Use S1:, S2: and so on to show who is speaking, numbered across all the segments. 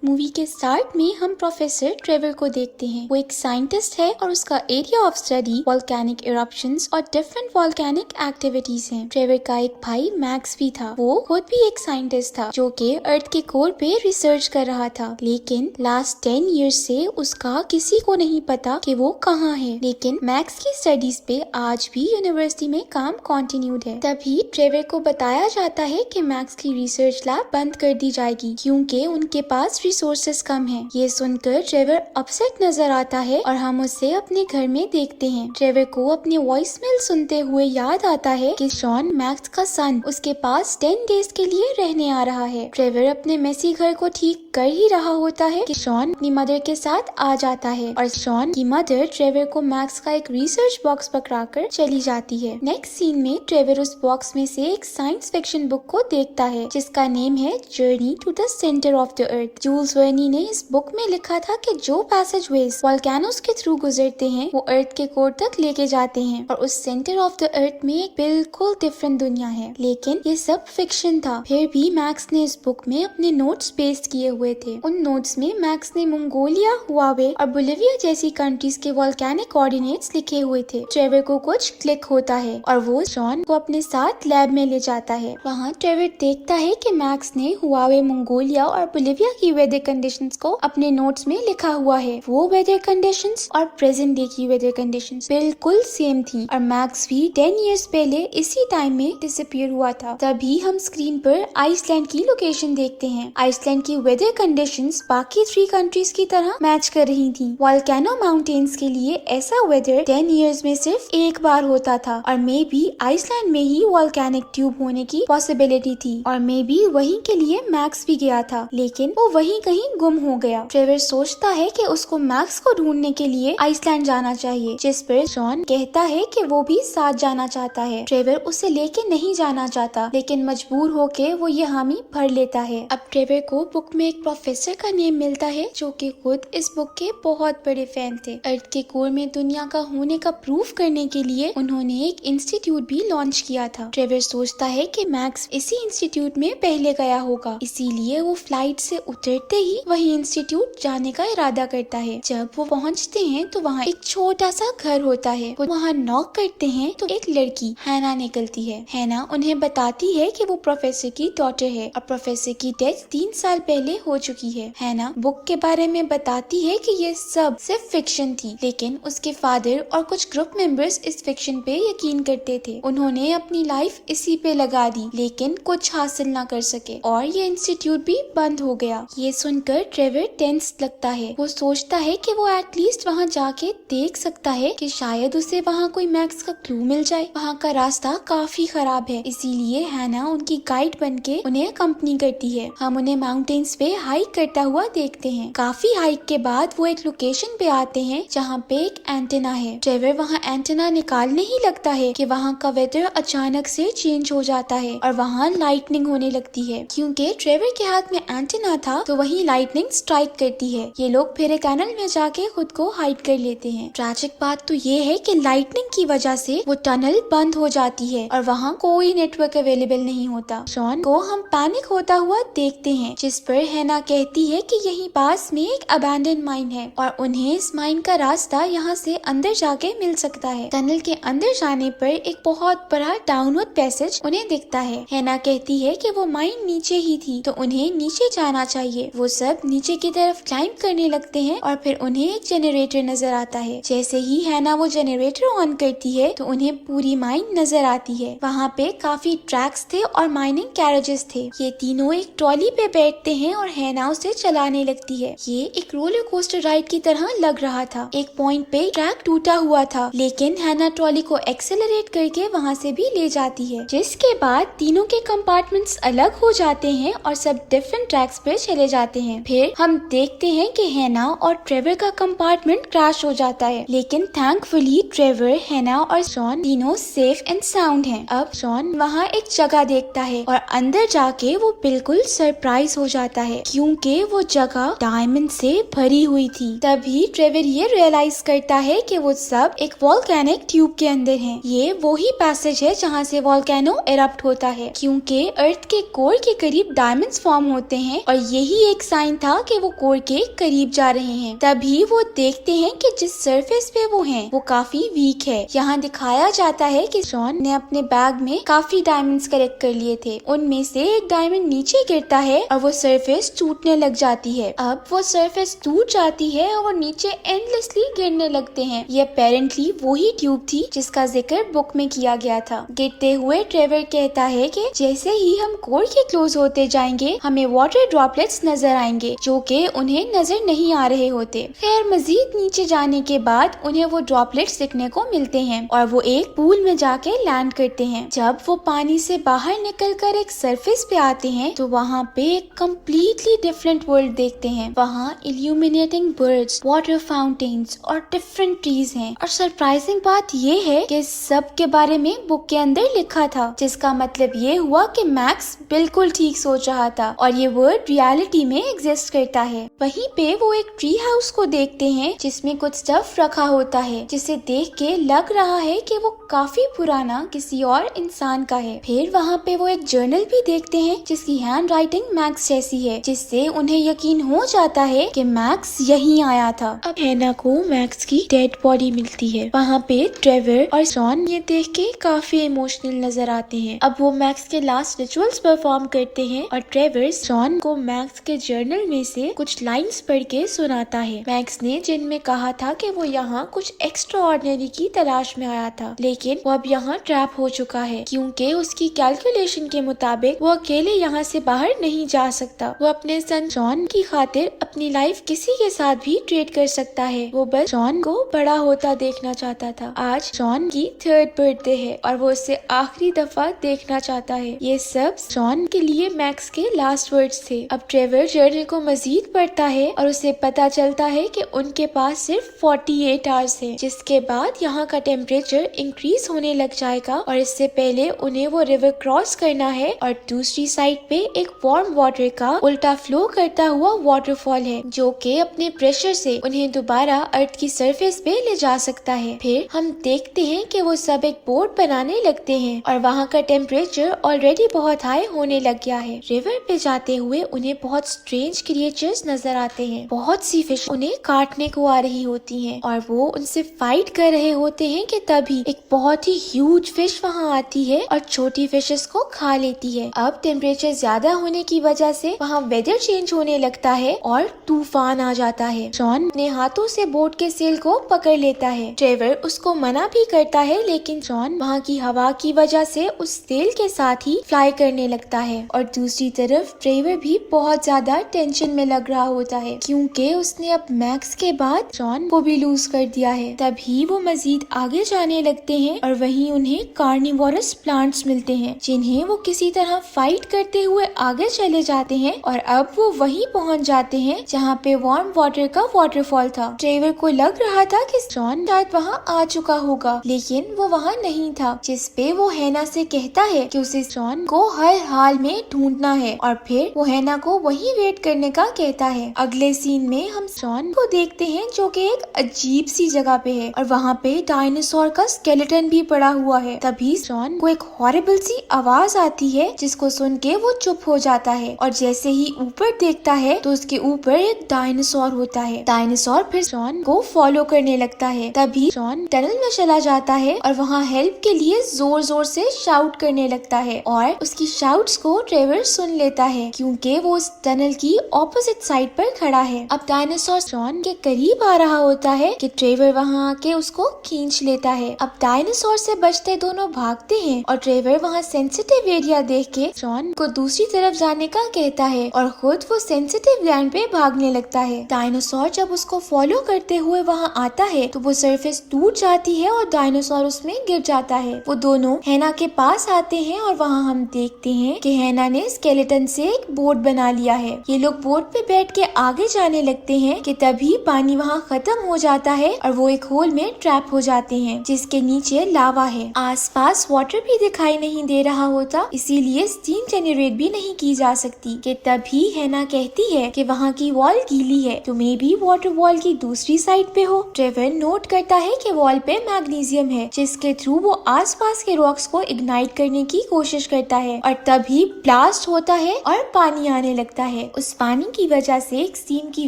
S1: Movie के start में हम प्रोफेसर ट्रेवर को देखते हैं। वो एक साइंटिस्ट है और उसका area of study volcanic eruptions और डिफरेंट वोल्केनिक एक्टिविटीज हैं। ट्रेवर का एक भाई मैक्स भी था। वो खुद भी एक साइंटिस्ट था जो कि अर्थ के कोर पे रिसर्च कर रहा था, लेकिन लास्ट 10 इयर्स से उसका किसी को नहीं पता कि वो कहाँ है। लेकिन मैक्स की स्टडीज पे आज भी यूनिवर्सिटी में काम कंटिन्यूड है। तभी ट्रेवर को बताया जाता है कि मैक्स की रिसर्च लैब बंद कर दी जाएगी क्योंकि उनके पास रिसोर्सेज कम हैं। ये सुनकर ट्रेवर अपसेट नजर आता है और हम उसे अपने घर में देखते हैं। ट्रेवर को अपने वॉइसमेल सुनते हुए याद आता है कि शॉन मैक्स का सन उसके पास 10 डेज के लिए रहने आ रहा है। ट्रेवर अपने मेसी घर को ठीक कर ही रहा होता है कि शॉन अपनी मदर के साथ आ जाता है और शॉन की मदर ट्रेवर को मैक्स का एक रिसर्च बॉक्स पकड़ाकर चली जाती है। नेक्स्ट सीन में ट्रेवर उस बॉक्स में से एक साइंस फिक्शन बुक को देखता है जिसका नेम है Journey to the Centre of the Earth. Jules Verne ने इस बुक में लिखा था कि जो पैसेजवेज वोल्केनोस के थ्रू गुजरते हैं वो अर्थ के कोर तक लेके जाते हैं और उस सेंटर ऑफ द अर्थ में एक बिल्कुल डिफरेंट दुनिया है। लेकिन ये सब फिक्शन था। फिर भी मैक्स ने इस बुक में अपने नोट्स पेस्ट किए हुए थे। उन नोट्स में मैक्स ने मंगोलिया, हुआवे और बोलिविया जैसी कंट्रीज के वोल्केनिक कोऑर्डिनेट्स लिखे हुए थे। ट्रेवर को कुछ क्लिक होता है और वो शॉन को अपने साथ लैब में ले जाता है। वहाँ ट्रेवर देखता है कि मैक्स ने हुआवे, मंगोलिया और बोलिविया की वेदर कंडीशंस को अपने नोट्स में लिखा हुआ है। वो वेदर कंडीशंस और प्रेजेंट डे की वेदर कंडीशंस बिल्कुल सेम थी और मैक्स भी 10 इयर्स पहले इसी टाइम में डिसअपीयर हुआ था। तभी हम स्क्रीन पर आइसलैंड की लोकेशन देखते हैं। आइसलैंड की वेदर कंडीशंस बाकी 3 कंट्रीज की तरह मैच कर रही थी। वोल्केनो माउंटेन्स के लिए ऐसा वेदर 10 इयर्स में सिर्फ एक बार होता था और मे बी आइसलैंड में ही वोल्केनिक ट्यूब होने की पॉसिबिलिटी थी और मे बी वहीं के लिए मैक्स भी गया था, लेकिन वो वहीं कहीं गुम हो गया। ट्रेवर सोचता है कि उसको मैक्स को ढूंढने के लिए आइसलैंड जाना चाहिए, जिस पर शॉन कहता है कि वो भी साथ जाना चाहता है। ट्रेवर उसे लेके नहीं जाना चाहता, लेकिन मजबूर होके वो ये हामी भर लेता है। अब ट्रेवर को बुक में एक प्रोफेसर का नेम मिलता है जो कि खुद इस बुक के बहुत बड़े फैन थे। अर्थ के कोर में दुनिया का होने का प्रूफ करने के लिए उन्होंने एक इंस्टीट्यूट भी लॉन्च किया था। ट्रेवर सोचता है कि मैक्स इसी इंस्टीट्यूट में पहले गया होगा, इसीलिए वो फ्लाइट से उतरते ही वही इंस्टीट्यूट जाने का इरादा करता है। जब वो पहुंचते हैं तो वहाँ एक छोटा सा घर होता है। वो वहाँ नॉक करते हैं तो एक लड़की हैना निकलती है। हैना उन्हें बताती है कि वो प्रोफेसर की डॉटर है और प्रोफेसर की डेथ 3 साल पहले हो चुकी है। हैना बुक के बारे में बताती है कि ये सब सिर्फ फिक्शन थी, लेकिन उसके फादर और कुछ ग्रुप मेंबर्स इस फिक्शन पे यकीन करते थे। उन्होंने अपनी लाइफ इसी पे लगा दी, लेकिन कुछ हासिल ना कर सके और ये इंस्टीट्यूट भी बंद हो गया। ये सुनकर ट्रेवर टेंस लगता है। वो सोचता है कि वो एटलीस्ट वहाँ जाके देख सकता है कि शायद उसे वहाँ कोई मैक्स का क्लू मिल जाए। वहाँ का रास्ता काफी खराब है, इसीलिए हैना उनकी गाइड बनके उन्हें कंपनी करती है। हम उन्हें माउंटेन्स पे हाइक करता हुआ देखते हैं। काफी हाइक के बाद वो एक लोकेशन पे आते हैं जहाँ पे एक एंटेना है। ट्रेवर वहाँ एंटेना निकालने ही लगता है कि वहाँ का वेदर अचानक से चेंज हो जाता है और वहाँ लाइटनिंग होने लगती है। क्योंकि ट्रेवर के हाथ में एंटेना था तो वही लाइटनिंग स्ट्राइक करती है। ये लोग फिर एक टनल में जाके खुद को हाइड कर लेते हैं। ट्रैजिक बात तो ये है कि लाइटनिंग की वजह से वो टनल बंद हो जाती है और वहाँ कोई नेटवर्क अवेलेबल नहीं होता। शॉन को हम पैनिक होता हुआ देखते हैं, जिस पर हैना कहती है कि यहीं पास में एक अबैंडन माइन है और उन्हें इस माइन का रास्ता यहाँ से अंदर जाके मिल सकता है। टनल के अंदर जाने पर एक बहुत बड़ा डाउनवर्ड पैसेज उन्हें दिखता है। हैना कहती है कि वो माइन नीचे ही थी तो उन्हें नीचे जाना चाहिए। वो सब नीचे की तरफ क्लाइंब करने लगते हैं और फिर उन्हें एक जनरेटर नजर आता है। जैसे ही हैना वो जनरेटर ऑन करती है तो उन्हें पूरी माइन नजर आती है। वहाँ पे काफी ट्रैक्स थे और माइनिंग कैरेजेस थे। ये तीनों एक ट्रॉली पे बैठते हैं और हैना उसे चलाने लगती है। ये एक रोलर कोस्टर राइड की तरह लग रहा था। एक पॉइंट पे ट्रैक टूटा हुआ था, लेकिन हैना ट्रॉली को एक्सेलरेट करके वहाँ से भी ले जाती है, जिसके बाद तीनों के कंपार्टमेंट्स अलग हो जाते हैं और सब डिफरेंट ट्रैक्स पे चले जाते हैं। फिर हम देखते हैं कि हैना और ट्रेवर का कंपार्टमेंट क्रैश हो जाता है, लेकिन थैंकफुली ट्रेवर, हैना और शॉन तीनों सेफ एंड साउंड हैं। अब शॉन वहाँ एक जगह देखता है और अंदर जाके वो बिल्कुल सरप्राइज हो जाता है क्योंकि वो जगह डायमंड से भरी हुई थी। तभी ट्रेवर ये रियलाइज करता है कि वो सब एक वोल्केनिक ट्यूब के अंदर हैं। ये वही पैसेज है जहाँ से वोल्केनो इरप्ट होता है, क्योंकि अर्थ के कोर के करीब डायमंड्स फॉर्म होते हैं और यही एक साइन था कि वो कोर के करीब जा रहे हैं। तभी वो देखते हैं कि जिस सरफेस पे वो हैं वो काफी वीक है। यहाँ दिखाया जाता है कि शॉन ने अपने बैग में काफी डायमंड्स कलेक्ट कर लिए थे। उनमें से एक डायमंड नीचे गिरता है और वो सरफेस टूटने लग जाती है। अब वो सरफेस टूट जाती है और वो नीचे एंडलेसली गिरने लगते हैं। ये अपेरेंटली वही ट्यूब थी जिसका जिक्र बुक में किया गया था। गिरते हुए ट्रेवर कहता है कि जैसे ही हम कोर के क्लोज होते जाएंगे हमें वाटर ड्रॉपलेट्स नजर आएंगे जो कि उन्हें नजर नहीं आ रहे होते। खैर मजीद नीचे जाने के बाद उन्हें वो ड्रॉपलेट्स दिखने को मिलते हैं और वो एक पूल में जाके लैंड करते हैं। जब वो पानी से बाहर निकलकर एक सरफेस पे आते हैं तो वहाँ पे एक कम्प्लीटली डिफरेंट वर्ल्ड देखते हैं। वहाँ इल्यूमिनेटिंग बर्ड्स, वाटर फाउंटेन्स और डिफरेंट ट्रीज हैं। और सरप्राइजिंग बात ये है कि सब के बारे में बुक के अंदर लिखा था, जिसका मतलब ये हुआ कि मैक्स बिल्कुल ठीक सोच रहा था और ये वर्ल्ड रियलिटी में एग्जिस्ट करता है। वहीं पे वो एक ट्री हाउस को देखते हैं जिसमें कुछ स्टफ रखा होता है, जिसे देख के लग रहा है कि वो काफी पुराना किसी और इंसान का है। फिर वहाँ पे वो एक जर्नल भी देखते हैं जिसकी हैंड राइटिंग मैक्स जैसी है, जिससे उन्हें यकीन हो जाता है कि मैक्स यहीं आया था। अब हैना को मैक्स की डेड बॉडी मिलती है। वहाँ पे ट्रेवर और शॉन ये देख के काफी इमोशनल नजर आते हैं। अब वो मैक्स के लास्ट रिचुअल्स परफॉर्म करते हैं और ट्रेवर शॉन को मैक्स के जर्नल में से कुछ लाइंस पढ़ के सुनाता है। मैक्स ने जिनमें कहा था कि वो यहाँ कुछ एक्स्ट्रा ऑर्डिनरी की तलाश में आया था, लेकिन वो अब यहाँ ट्रैप हो चुका है क्योंकि उसकी कैलकुलेशन के मुताबिक वो अकेले यहाँ से बाहर नहीं जा सकता। वो अपने सन शॉन की खातिर अपनी लाइफ किसी के साथ भी ट्रेड कर सकता है। वो बस शॉन को बड़ा होता देखना चाहता था। आज शॉन की 3rd बर्थडे है और वो उसे आखिरी दफा देखना चाहता है। ये सब शॉन के लिए मैक्स के लास्ट वर्ड्स थे। अब ट्रेवर जर्नल को मजीद पढ़ता है और उसे पता चलता है कि उनके पास सिर्फ 48 आवर्स है, जिसके बाद यहाँ का टेम्परेचर इंक्रीज होने लग जाएगा और इससे पहले उन्हें वो रिवर क्रॉस करना है और दूसरी साइड पे एक वार्म वाटर का उल्टा फ्लो करता हुआ वाटरफॉल है जो कि अपने प्रेशर से उन्हें दोबारा अर्थ की सरफेस पे ले जा सकता है। फिर हम देखते हैं कि वो सब एक बोट बनाने लगते हैं और वहाँ का टेम्परेचर ऑलरेडी बहुत हाई होने लग गया है। रिवर पे जाते हुए उन्हें बहुत स्ट्रेंज क्रिएचर्स नजर आते हैं। बहुत सी फिश उन्हें काटने को आ रही होती हैं और वो उनसे फाइट कर रहे होते हैं कि तभी एक बहुत ही ह्यूज फिश वहाँ आती है और छोटी फिशेस को खा लेती है। अब टेम्परेचर ज्यादा होने की वजह से वहाँ वेदर चेंज होने लगता है और तूफान आ जाता है। शॉन अपने हाथों से बोट के सेल को पकड़ लेता है। ट्रेवर उसको मना भी करता है, लेकिन शॉन वहाँ की हवा की वजह से उस सेल के साथ ही फ्लाई करने लगता है। और दूसरी तरफ ट्रेवर भी बहुत ज्यादा टेंशन में लग रहा होता है क्योंकि उसने अब मैक्स के बाद शॉन को भी लूज कर दिया है। तभी वो मजीद आगे जाने लगते हैं और वहीं उन्हें कार्निवोरस प्लांट्स मिलते हैं जिन्हें वो किसी तरह फाइट करते हुए आगे चले जाते हैं और अब वो वहीं पहुंच जाते हैं जहाँ पे वार्म वाटर का वाटरफॉल था। ट्रेवर को लग रहा था कि शॉन शायद वहाँ आ चुका होगा, लेकिन वो वहाँ नहीं था, जिस पे वो हैना से कहता है कि उसे शॉन को हर हाल में ढूंढना है और फिर वो हैना को वहीं वेट करने का कहता है। अगले सीन में हम शॉन को देखते हैं जो कि एक अजीब सी जगह पे है और वहाँ पे डायनासोर का स्केलेटन भी पड़ा हुआ है। तभी शॉन को एक हॉरिबल सी आवाज आती है जिसको सुन के वो चुप हो जाता है और जैसे ही ऊपर देखता है तो उसके ऊपर एक डायनासोर होता है। डायनासोर फिर शॉन को फॉलो करने लगता है। तभी शॉन टनल में चला जाता है और वहाँ हेल्प के लिए जोर जोर से शाउट करने लगता है और उसकी शाउट्स को ट्रेवर सुन लेता है क्योंकि वो उस टनल की ऑपोजिट साइड पर खड़ा है। अब डायनासोर शॉन के करीब आ रहा होता है कि ट्रेवर वहाँ आके उसको खींच लेता है। अब डायनासोर से बचते दोनों भागते हैं और ट्रेवर वहाँ सेंसिटिव एरिया देख के शॉन को दूसरी तरफ जाने का कहता है और खुद वो सेंसिटिव लैंड पे भागने लगता है। डायनासोर जब उसको फॉलो करते हुए वहाँ आता है तो वो सरफेस टूट जाती है और डायनासोर उसमें गिर जाता है। वो दोनों हैना के पास आते हैं और वहाँ हम देखते हैं कि हैना ने स्केलेटन से एक बोट बना लिया है। ये लोग बोट पे बैठ के आगे जाने लगते हैं कि तभी पानी वहाँ खत्म हो जाता है और वो एक होल में ट्रैप हो जाते हैं जिसके नीचे लावा है। आसपास वाटर भी दिखाई नहीं दे रहा होता, इसीलिए स्टीम जनरेट भी नहीं की जा सकती। कि तभी हैना कहती है कि वहाँ की वॉल गीली है, तो मे बी वाटर वॉल की दूसरी साइड पे हो। ट्रेवर नोट करता है कि वॉल पे मैग्नीशियम है जिसके थ्रू वो आसपास के रॉक्स को इग्नाइट करने की कोशिश करता है और तभी ब्लास्ट होता है और पानी आने लगता है। है। उस पानी की वजह से एक स्टीम की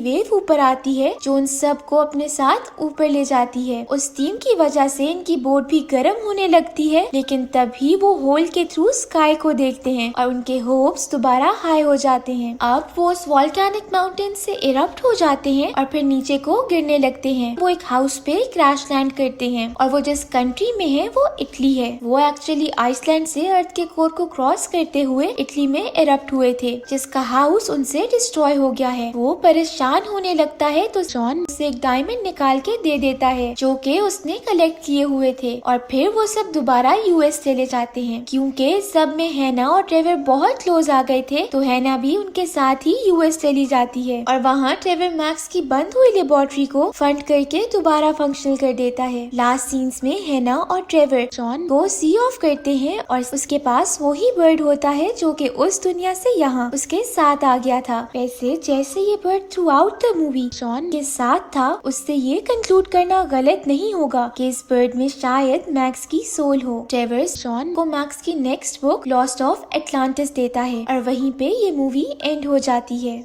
S1: वेव ऊपर आती है जो उन सबको अपने साथ ऊपर ले जाती है। उस स्टीम की वजह से इनकी बोट भी गर्म होने लगती है, लेकिन तभी वो होल के थ्रू स्काई को देखते हैं और उनके होप्स दोबारा हाई हो जाते हैं। अब वो उस वॉल्केनिक माउंटेन से इरप्ट हो जाते हैं और फिर नीचे को गिरने लगते हैं। वो एक हाउस पे क्रैश लैंड करते हैं और वो जिस कंट्री में है वो इटली है। वो एक्चुअली आइसलैंड से अर्थ के कोर को क्रॉस करते हुए इटली में इरप्ट हुए थे, जिसका हाउस उनसे डिस्ट्रॉय हो गया है। वो परेशान होने लगता है तो जॉन उसे एक डायमंड निकाल के दे देता है जो कि उसने कलेक्ट किए हुए थे और फिर वो सब दोबारा यूएस चले जाते हैं। क्योंकि सब में हैना और ट्रेवर बहुत क्लोज आ गए थे तो हैना भी उनके साथ ही यूएस चली जाती है और वहाँ ट्रेवर मैक्स की बंद हुई लेबोरेटरी को फंड करके दोबारा फंक्शनल कर देता है। लास्ट सीन्स में हैना और ट्रेवर जॉन को सी ऑफ करते हैं और उसके पास वही बर्ड होता है जो कि उस दुनिया से यहाँ उसके साथ आ गया था। वैसे जैसे ये bird through out the movie John के साथ था, उससे ये कंक्लूड करना गलत नहीं होगा कि इस बर्ड में शायद मैक्स की सोल हो। ट्रेवर जॉन को मैक्स की next book lost of Atlantis देता है और वहीं पे ये मूवी एंड हो जाती है।